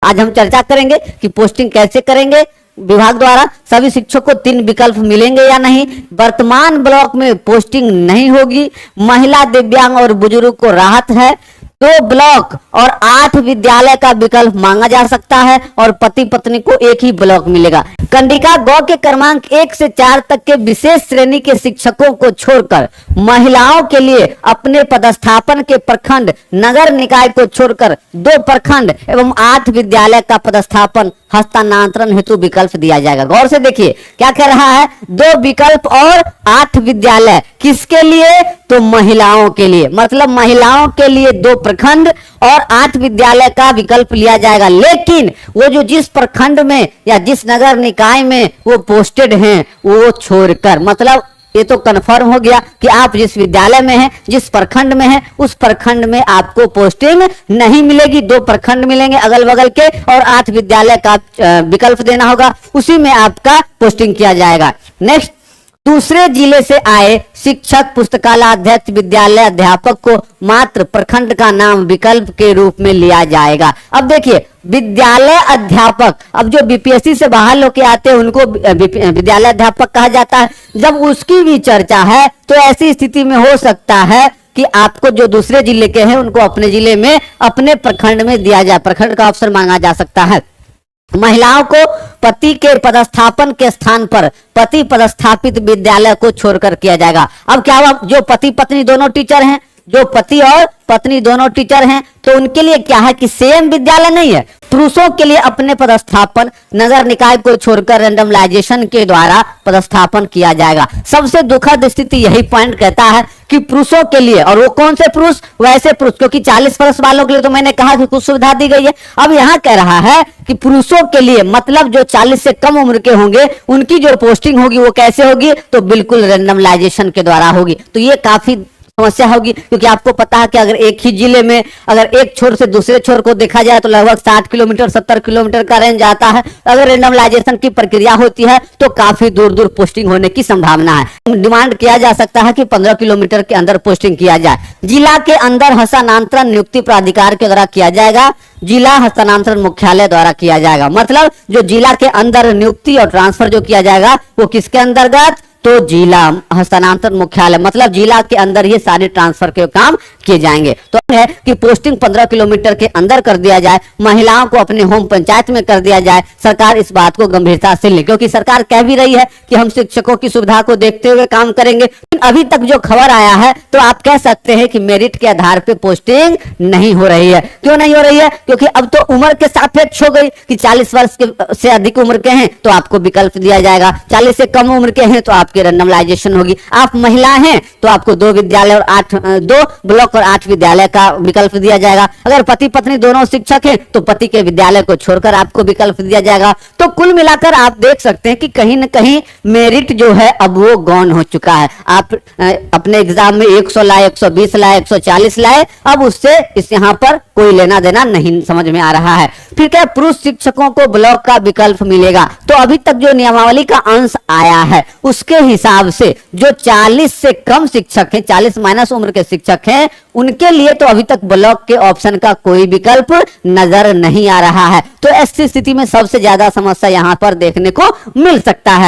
आज हम चर्चा करेंगे कि पोस्टिंग कैसे करेंगे, विभाग द्वारा सभी शिक्षकों को 3 विकल्प मिलेंगे या नहीं, वर्तमान ब्लॉक में पोस्टिंग नहीं होगी, महिला, दिव्यांग और बुजुर्ग को राहत है, 2 ब्लॉक और 8 विद्यालय का विकल्प मांगा जा सकता है और पति पत्नी को एक ही ब्लॉक मिलेगा। कंडिका गौ के क्रमांक 1 से 4 तक के विशेष श्रेणी के शिक्षकों को छोड़कर महिलाओं के लिए अपने पदस्थापन के प्रखंड, नगर निकाय को छोड़कर 2 प्रखंड एवं 8 विद्यालय का पदस्थापन हस्तांतरण हेतु विकल्प दिया जाएगा। गौर से देखिए क्या कह रहा है, 2 विकल्प और 8 विद्यालय किसके लिए, तो महिलाओं के लिए, मतलब महिलाओं के लिए 2 प्रखंड और 8 विद्यालय का विकल्प लिया जाएगा। लेकिन वो जो जिस प्रखंड में या जिस नगर निकाय में वो पोस्टेड हैं वो छोड़कर, मतलब ये तो कन्फर्म हो गया कि आप जिस विद्यालय में हैं, जिस प्रखंड में हैं, उस प्रखंड में आपको पोस्टिंग नहीं मिलेगी। 2 प्रखंड मिलेंगे अगल बगल के और 8 विद्यालय का विकल्प देना होगा, उसी में आपका पोस्टिंग किया जाएगा। नेक्स्ट, दूसरे जिले से आए शिक्षक, पुस्तकालय अध्यक्ष, विद्यालय अध्यापक को मात्र प्रखंड का नाम विकल्प के रूप में लिया जाएगा। अब देखिए विद्यालय अध्यापक, अब जो बीपीएससी से बाहर लोग के आते हैं उनको विद्यालय अध्यापक कहा जाता है। जब उसकी भी चर्चा है तो ऐसी स्थिति में हो सकता है कि आपको जो दूसरे जिले के हैं उनको अपने जिले में, अपने प्रखंड में दिया जाए, प्रखंड का ऑप्शन मांगा जा सकता है। महिलाओं को पति के पदस्थापन के स्थान पर पति पदस्थापित विद्यालय को छोड़कर किया जाएगा। अब क्या हुआ, जो पति पत्नी दोनों टीचर हैं, जो पति और पत्नी दोनों टीचर हैं, तो उनके लिए क्या है कि सेम विद्यालय नहीं है। पुरुषों के लिए अपने पदस्थापन नगर निकाय को छोड़कर रैंडमलाइजेशन के द्वारा पदस्थापन किया जाएगा। सबसे दुखद स्थिति यही पॉइंट कहता है कि पुरुषों के लिए, और वो कौन से पुरुष, वैसे पुरुष, क्योंकि 40 वर्ष वालों के लिए तो मैंने कहा कि कुछ सुविधा दी गई है। अब यहाँ कह रहा है कि पुरुषों के लिए, मतलब जो 40 से कम उम्र के होंगे उनकी जो पोस्टिंग होगी वो कैसे होगी, तो बिल्कुल रैंडमलाइजेशन के द्वारा होगी। तो ये काफी समस्या होगी, क्योंकि आपको पता है कि अगर एक ही जिले में अगर एक छोर से दूसरे छोर को देखा जाए तो लगभग 60 किलोमीटर 70 किलोमीटर का रेंज आता है। अगर रैंडमलाइजेशन की प्रक्रिया होती है तो काफी दूर दूर पोस्टिंग होने की संभावना है। डिमांड किया जा सकता है कि 15 किलोमीटर के अंदर पोस्टिंग किया जाए। जिला के अंदर हस्तांतरण नियुक्ति प्राधिकार के द्वारा किया जाएगा, जिला हस्तांतरण मुख्यालय द्वारा किया जाएगा। मतलब जो जिला के अंदर नियुक्ति और ट्रांसफर जो किया जाएगा वो किसके अंतर्गत, तो जिला हस्तांतरण मुख्यालय, मतलब जिला के अंदर ये सारे ट्रांसफर के काम किए जाएंगे। तो है कि पोस्टिंग 15 किलोमीटर के अंदर कर दिया जाए, महिलाओं को अपने होम पंचायत में कर दिया जाए। सरकार इस बात को गंभीरता से ले, क्योंकि सरकार कह भी रही है कि हम शिक्षकों की सुविधा को देखते हुए काम करेंगे। अभी तक जो खबर आया है तो आप कह सकते हैं कि मेरिट के आधार पर पोस्टिंग नहीं हो रही है। क्यों नहीं हो रही है, क्योंकि अब तो उम्र के सापेक्ष हो गई कि 40 वर्ष से अधिक उम्र के हैं तो आपको विकल्प दिया जाएगा, 40 से कम उम्र के हैं तो आपकी रैंडमलाइजेशन होगी। आप महिला हैं तो आपको 2 विद्यालय और 2 ब्लॉक और 8 विद्यालय का विकल्प दिया जाएगा। अगर पति पत्नी दोनों शिक्षक हैं तो पति के विद्यालय को छोड़कर आपको विकल्प दिया जाएगा। तो कुल मिलाकर आप देख सकते हैं कि कहीं न कहीं मेरिट जो है अब वो गौन हो चुका है। आप अपने एग्जाम में 100 लाए, 120 लाए, 140 लाए, अब उससे इस यहाँ पर कोई लेना देना नहीं समझ में आ रहा है। फिर क्या, पुरुष शिक्षकों को ब्लॉक का विकल्प मिलेगा। तो अभी तक जो नियमावली का अंश आया है उसके हिसाब से जो 40 से कम शिक्षक हैं, 40 माइनस उम्र के शिक्षक हैं, उनके लिए तो अभी तक ब्लॉक के ऑप्शन का कोई विकल्प नजर नहीं आ रहा है। तो ऐसी स्थिति में सबसे ज्यादा समस्या यहाँ पर देखने को मिल सकता है।